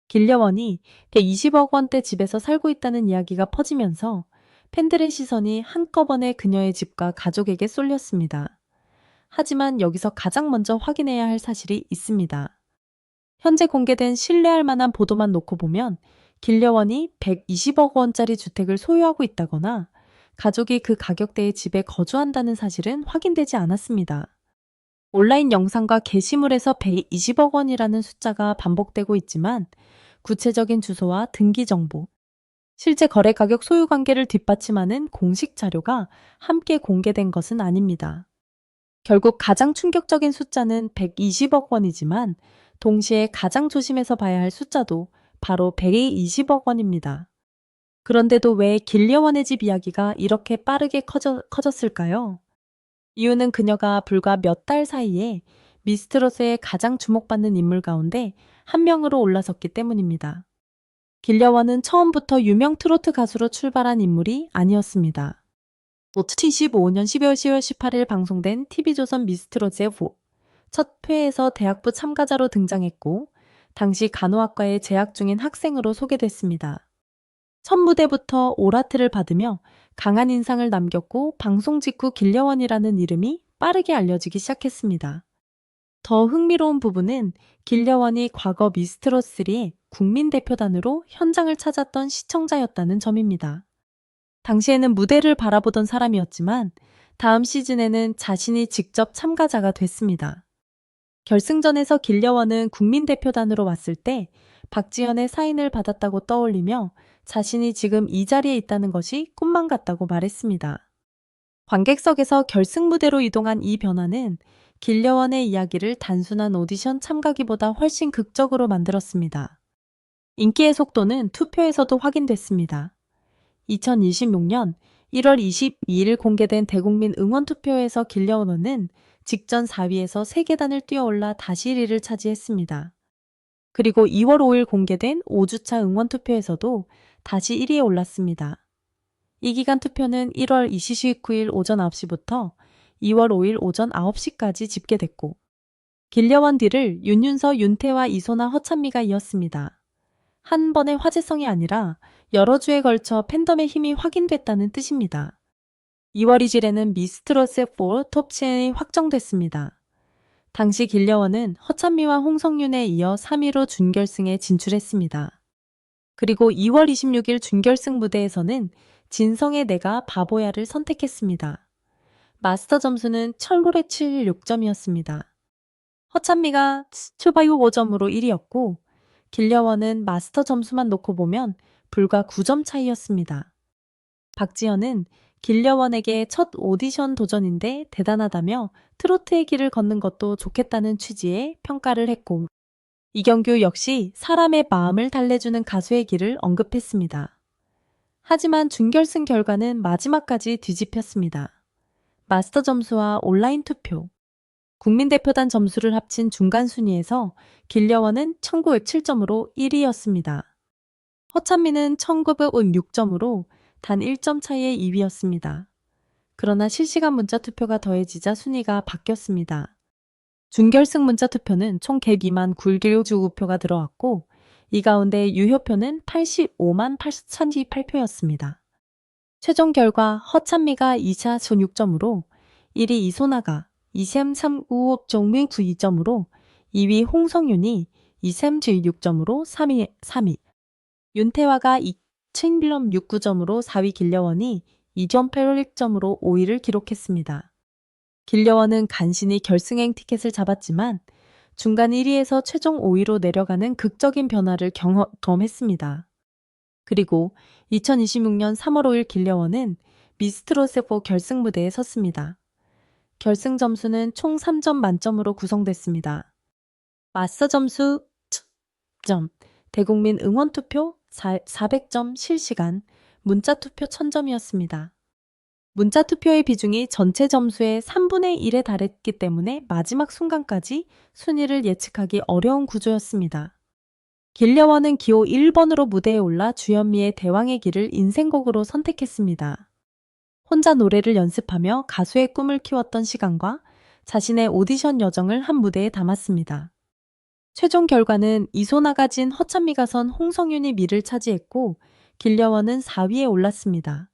길려원이 120억 원대 집에서 살고 있다는 이야기가 퍼지면서 팬들의 시선이 한꺼번에 그녀의 집과 가족에게 쏠렸습니다. 하지만 여기서 가장 먼저 확인해야 할 사실이 있습니다. 현재 공개된 신뢰할 만한 보도만 놓고 보면 길려원이 120억 원짜리 주택을 소유하고 있다거나 가족이 그 가격대의 집에 거주한다는 사실은 확인되지 않았습니다. 온라인 영상과 게시물에서 120억 원이라는 숫자가 반복되고 있지만 구체적인 주소와 등기 정보, 실제 거래 가격 소유 관계를 뒷받침하는 공식 자료가 함께 공개된 것은 아닙니다. 결국 가장 충격적인 숫자는 120억 원이지만 동시에 가장 조심해서 봐야 할 숫자도 바로 120억 원입니다. 그런데도 왜 길려원의 집 이야기가 이렇게 빠르게 커졌을까요? 이유는 그녀가 불과 몇 달 사이에 미스트롯의 가장 주목받는 인물 가운데 한 명으로 올라섰기 때문입니다. 길려원은 처음부터 유명 트로트 가수로 출발한 인물이 아니었습니다. 2025년 12월 18일 방송된 TV조선 미스트롯의 첫 회에서 대학부 참가자로 등장했고 당시 간호학과에 재학 중인 학생으로 소개됐습니다. 첫 무대부터 오라트를 받으며 강한 인상을 남겼고 방송 직후 길려원이라는 이름이 빠르게 알려지기 시작했습니다. 더 흥미로운 부분은 길려원이 과거 미스트롯3의 국민대표단으로 현장을 찾았던 시청자였다는 점입니다. 당시에는 무대를 바라보던 사람이었지만 다음 시즌에는 자신이 직접 참가자가 됐습니다. 결승전에서 길려원은 국민대표단으로 왔을 때 박지현의 사인을 받았다고 떠올리며 자신이 지금 이 자리에 있다는 것이 꿈만 같다고 말했습니다. 관객석에서 결승 무대로 이동한 이 변화는 길려원의 이야기를 단순한 오디션 참가기보다 훨씬 극적으로 만들었습니다. 인기의 속도는 투표에서도 확인됐습니다. 2026년 1월 22일 공개된 대국민 응원투표에서 길려원은 직전 4위에서 3계단을 뛰어올라 다시 1위를 차지했습니다. 그리고 2월 5일 공개된 5주차 응원투표에서도 다시 1위에 올랐습니다. 이 기간 투표는 1월 29일 오전 9시부터 2월 5일 오전 9시까지 집계됐고 길려원 뒤를 윤윤서, 윤태와 이소나, 허찬미가 이었습니다. 한 번의 화제성이 아니라 여러 주에 걸쳐 팬덤의 힘이 확인됐다는 뜻입니다. 2월 2일에는 미스트롯의 4 톱10이 확정됐습니다. 당시 길려원은 허찬미와 홍성윤에 이어 3위로 준결승에 진출했습니다. 그리고 2월 26일 준결승 무대에서는 진성의 내가 바보야를 선택했습니다. 마스터 점수는 철로의 76점이었습니다. 허찬미가 슈바유 5점으로 1위였고 길려원은 마스터 점수만 놓고 보면 불과 9점 차이였습니다. 박지현은 길려원에게 첫 오디션 도전인데 대단하다며 트로트의 길을 걷는 것도 좋겠다는 취지의 평가를 했고 이경규 역시 사람의 마음을 달래주는 가수의 길을 언급했습니다. 하지만 준결승 결과는 마지막까지 뒤집혔습니다. 마스터 점수와 온라인 투표, 국민대표단 점수를 합친 중간 순위에서 길려원은 1907점으로 1위였습니다. 허찬미는 1906점으로 단 1점 차이의 2위였습니다. 그러나 실시간 문자 투표가 더해지자 순위가 바뀌었습니다. 준결승 문자 투표는 총 102만 919표가 들어왔고 이 가운데 유효표는 85만 8,028표였습니다. 최종 결과 허찬미가 2차 전육점으로 1위 이소나가 2샘 395.9 2점으로 2위 홍성윤이 2샘 6점으로 3위 윤태화가 2,069점으로 4위 길려원이 2점 8점으로 5위를 기록했습니다. 길려원은 간신히 결승행 티켓을 잡았지만 중간 1위에서 최종 5위로 내려가는 극적인 변화를 경험했습니다. 그리고 2026년 3월 5일 길려원은 미스트롯4 결승 무대에 섰습니다. 결승 점수는 총 3점 만점으로 구성됐습니다. 마스터 점수 점, 대국민 응원투표 400점 실시간, 문자투표 1000점이었습니다. 문자투표의 비중이 전체 점수의 3분의 1에 달했기 때문에 마지막 순간까지 순위를 예측하기 어려운 구조였습니다. 길려원은 기호 1번으로 무대에 올라 주현미의 대왕의 길을 인생곡으로 선택했습니다. 혼자 노래를 연습하며 가수의 꿈을 키웠던 시간과 자신의 오디션 여정을 한 무대에 담았습니다. 최종 결과는 이소나가 진 허찬미가 선 홍성윤이 미를 차지했고 길려원은 4위에 올랐습니다.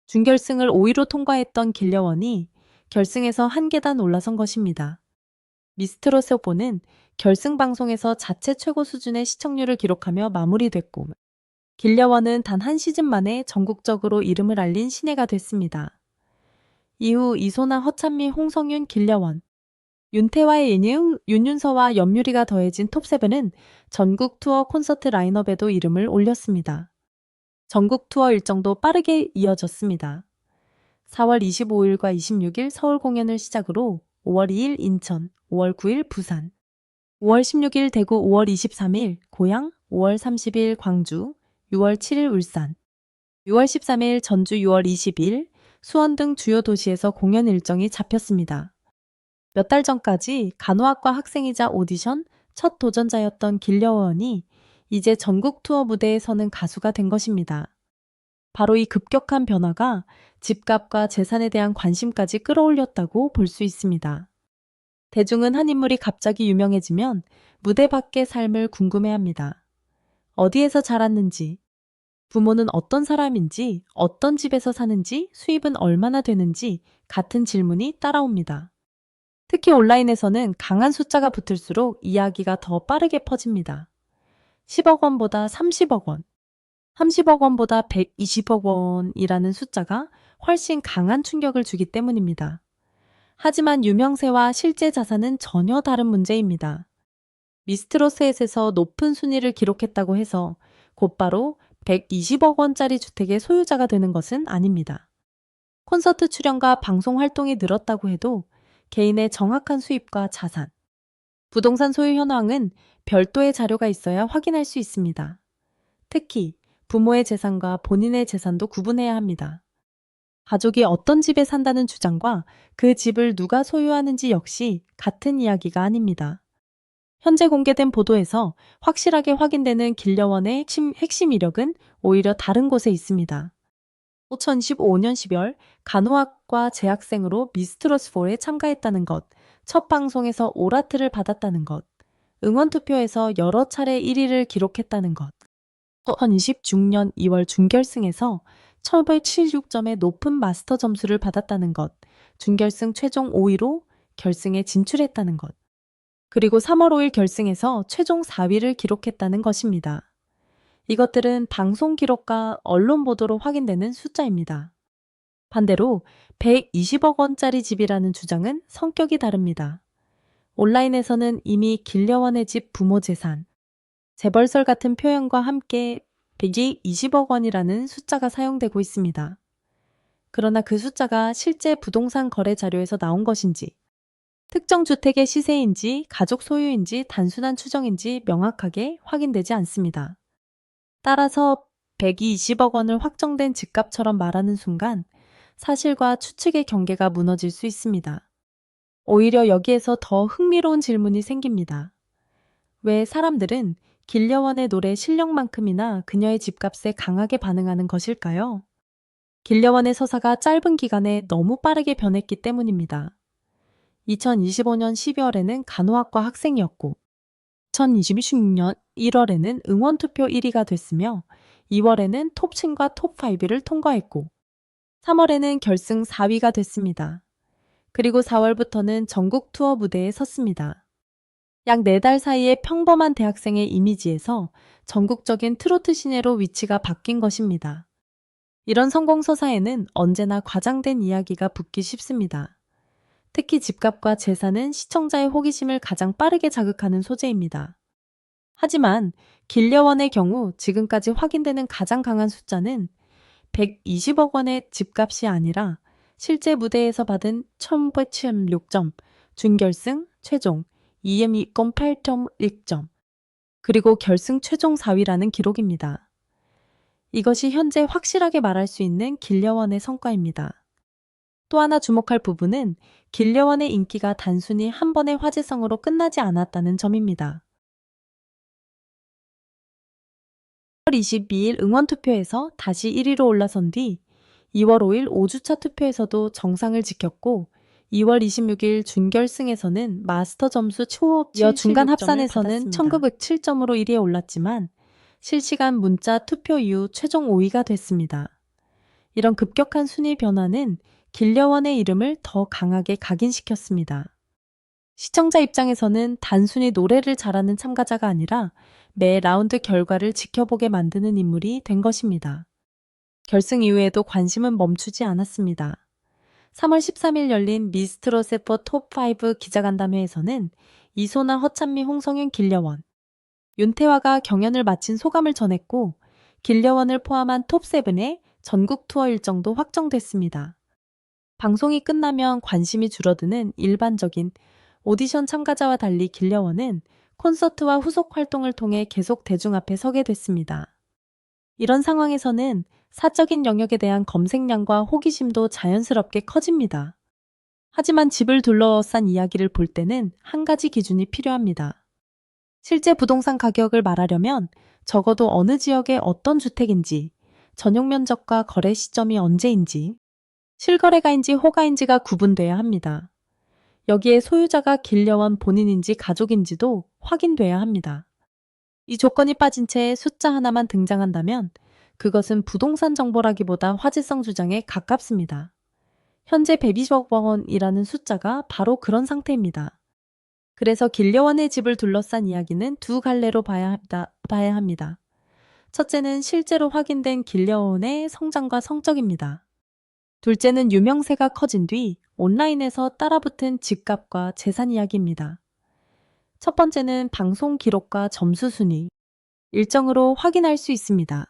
준결승을 5위로 통과했던 길려원이 결승에서 한 계단 올라선 것입니다. 미스트롯4는 결승 방송에서 자체 최고 수준의 시청률을 기록하며 마무리됐고 길려원은 단 한 시즌 만에 전국적으로 이름을 알린 신예가 됐습니다. 이후 이소나, 허찬미, 홍성윤, 길려원, 윤태화의 인용, 윤윤서와 염유리가 더해진 톱7은 전국 투어 콘서트 라인업에도 이름을 올렸습니다. 전국 투어 일정도 빠르게 이어졌습니다. 4월 25일과 26일 서울 공연을 시작으로 5월 2일 인천, 5월 9일 부산, 5월 16일 대구, 5월 23일 고양, 5월 30일 광주, 6월 7일 울산, 6월 13일 전주, 6월 20일 수원 등 주요 도시에서 공연 일정이 잡혔습니다. 몇 달 전까지 간호학과 학생이자 오디션 첫 도전자였던 길려원이 이제 전국 투어 무대에 서는 가수가 된 것입니다. 바로 이 급격한 변화가 집값과 재산에 대한 관심까지 끌어올렸다고 볼 수 있습니다. 대중은 한 인물이 갑자기 유명해지면 무대 밖의 삶을 궁금해합니다. 어디에서 자랐는지, 부모는 어떤 사람인지, 어떤 집에서 사는지, 수입은 얼마나 되는지 같은 질문이 따라옵니다. 특히 온라인에서는 강한 숫자가 붙을수록 이야기가 더 빠르게 퍼집니다. 10억 원보다 30억 원, 30억 원보다 120억 원이라는 숫자가 훨씬 강한 충격을 주기 때문입니다. 하지만 유명세와 실제 자산은 전혀 다른 문제입니다. 미스트롯셋에서 높은 순위를 기록했다고 해서 곧바로 120억 원짜리 주택의 소유자가 되는 것은 아닙니다. 콘서트 출연과 방송 활동이 늘었다고 해도 개인의 정확한 수입과 자산, 부동산 소유 현황은 별도의 자료가 있어야 확인할 수 있습니다. 특히 부모의 재산과 본인의 재산도 구분해야 합니다. 가족이 어떤 집에 산다는 주장과 그 집을 누가 소유하는지 역시 같은 이야기가 아닙니다. 현재 공개된 보도에서 확실하게 확인되는 길려원의 핵심 이력은 오히려 다른 곳에 있습니다. 2015년 10월 간호학과 재학생으로 미스트롯4에 참가했다는 것, 첫 방송에서 오라트를 받았다는 것, 응원투표에서 여러 차례 1위를 기록했다는 것, 2026년 2월 준결승에서 1176점의 높은 마스터 점수를 받았다는 것, 준결승 최종 5위로 결승에 진출했다는 것, 그리고 3월 5일 결승에서 최종 4위를 기록했다는 것입니다. 이것들은 방송 기록과 언론 보도로 확인되는 숫자입니다. 반대로 120억 원짜리 집이라는 주장은 성격이 다릅니다. 온라인에서는 이미 길려원의 집 부모 재산, 재벌설 같은 표현과 함께 120억 원이라는 숫자가 사용되고 있습니다. 그러나 그 숫자가 실제 부동산 거래 자료에서 나온 것인지, 특정 주택의 시세인지, 가족 소유인지, 단순한 추정인지 명확하게 확인되지 않습니다. 따라서 120억 원을 확정된 집값처럼 말하는 순간 사실과 추측의 경계가 무너질 수 있습니다. 오히려 여기에서 더 흥미로운 질문이 생깁니다. 왜 사람들은 길려원의 노래 실력만큼이나 그녀의 집값에 강하게 반응하는 것일까요? 길려원의 서사가 짧은 기간에 너무 빠르게 변했기 때문입니다. 2025년 12월에는 간호학과 학생이었고 2026년 1월에는 응원투표 1위가 됐으며 2월에는 톱10과 톱5를 통과했고 3월에는 결승 4위가 됐습니다. 그리고 4월부터는 전국 투어 무대에 섰습니다. 약 4달 사이에 평범한 대학생의 이미지에서 전국적인 트로트 신예로 위치가 바뀐 것입니다. 이런 성공 서사에는 언제나 과장된 이야기가 붙기 쉽습니다. 특히 집값과 재산은 시청자의 호기심을 가장 빠르게 자극하는 소재입니다. 하지만 길려원의 경우 지금까지 확인되는 가장 강한 숫자는 120억 원의 집값이 아니라 실제 무대에서 받은 1176점, 준결승, 최종, EM 2.8.1점, 그리고 결승 최종 4위라는 기록입니다. 이것이 현재 확실하게 말할 수 있는 길려원의 성과입니다. 또 하나 주목할 부분은 길려원의 인기가 단순히 한 번의 화제성으로 끝나지 않았다는 점입니다. 1월 22일 응원투표에서 다시 1위로 올라선 뒤 2월 5일 5주차 투표에서도 정상을 지켰고 2월 26일 준결승에서는 마스터 점수 초업 중간 합산에서는 1907점으로 1위에 올랐지만 실시간 문자 투표 이후 최종 5위가 됐습니다. 이런 급격한 순위 변화는 길려원의 이름을 더 강하게 각인시켰습니다. 시청자 입장에서는 단순히 노래를 잘하는 참가자가 아니라 매 라운드 결과를 지켜보게 만드는 인물이 된 것입니다. 결승 이후에도 관심은 멈추지 않았습니다. 3월 13일 열린 미스트롯4 톱5 기자간담회에서는 이소나, 허찬미, 홍성윤, 길려원, 윤태화가 경연을 마친 소감을 전했고 길려원을 포함한 톱7의 전국 투어 일정도 확정됐습니다. 방송이 끝나면 관심이 줄어드는 일반적인 오디션 참가자와 달리 길려원은 콘서트와 후속 활동을 통해 계속 대중 앞에 서게 됐습니다. 이런 상황에서는 사적인 영역에 대한 검색량과 호기심도 자연스럽게 커집니다. 하지만 집을 둘러싼 이야기를 볼 때는 한 가지 기준이 필요합니다. 실제 부동산 가격을 말하려면 적어도 어느 지역의 어떤 주택인지, 전용 면적과 거래 시점이 언제인지, 실거래가인지 호가인지가 구분돼야 합니다. 여기에 소유자가 길려원 본인인지 가족인지도 확인돼야 합니다. 이 조건이 빠진 채 숫자 하나만 등장한다면 그것은 부동산 정보라기보다 화제성 주장에 가깝습니다. 현재 120억 원이라는 숫자가 바로 그런 상태입니다. 그래서 길려원의 집을 둘러싼 이야기는 두 갈래로 봐야 합니다. 첫째는 실제로 확인된 길려원의 성장과 성적입니다. 둘째는 유명세가 커진 뒤 온라인에서 따라붙은 집값과 재산 이야기입니다. 첫 번째는 방송 기록과 점수 순위, 일정으로 확인할 수 있습니다.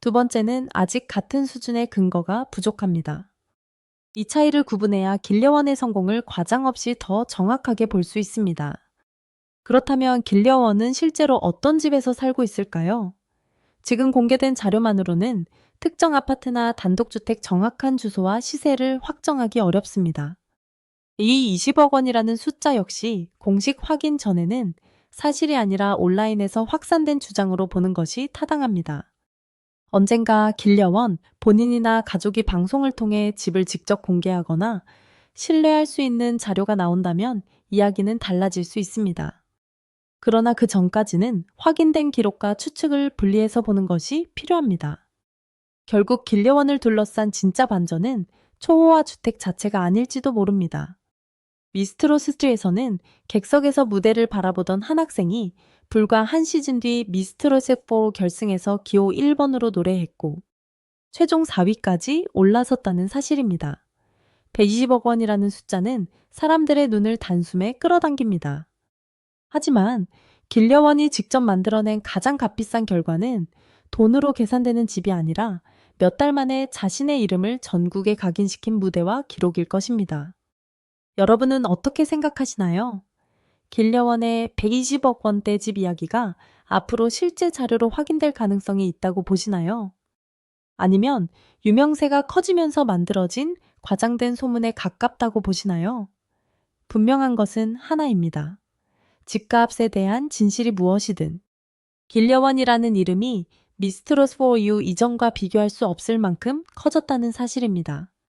두 번째는 아직 같은 수준의 근거가 부족합니다. 이 차이를 구분해야 길려원의 성공을 과장 없이 더 정확하게 볼 수 있습니다. 그렇다면 길려원은 실제로 어떤 집에서 살고 있을까요? 지금 공개된 자료만으로는 특정 아파트나 단독주택 정확한 주소와 시세를 확정하기 어렵습니다. 이 20억 원이라는 숫자 역시 공식 확인 전에는 사실이 아니라 온라인에서 확산된 주장으로 보는 것이 타당합니다. 언젠가 길려원 본인이나 가족이 방송을 통해 집을 직접 공개하거나 신뢰할 수 있는 자료가 나온다면 이야기는 달라질 수 있습니다. 그러나 그 전까지는 확인된 기록과 추측을 분리해서 보는 것이 필요합니다. 결국 길려원을 둘러싼 진짜 반전은 초호화 주택 자체가 아닐지도 모릅니다. 미스트롯3에서는 객석에서 무대를 바라보던 한 학생이 불과 한 시즌 뒤 미스트롯4 결승에서 기호 1번으로 노래했고 최종 4위까지 올라섰다는 사실입니다. 120억 원이라는 숫자는 사람들의 눈을 단숨에 끌어당깁니다. 하지만 길려원이 직접 만들어낸 가장 값비싼 결과는 돈으로 계산되는 집이 아니라 몇 달 만에 자신의 이름을 전국에 각인시킨 무대와 기록일 것입니다. 여러분은 어떻게 생각하시나요? 길려원의 120억 원대 집 이야기가 앞으로 실제 자료로 확인될 가능성이 있다고 보시나요? 아니면 유명세가 커지면서 만들어진 과장된 소문에 가깝다고 보시나요? 분명한 것은 하나입니다. 집값에 대한 진실이 무엇이든 길려원이라는 이름이 미스트롯4U 이전과 비교할 수 없을 만큼 커졌다는 사실입니다.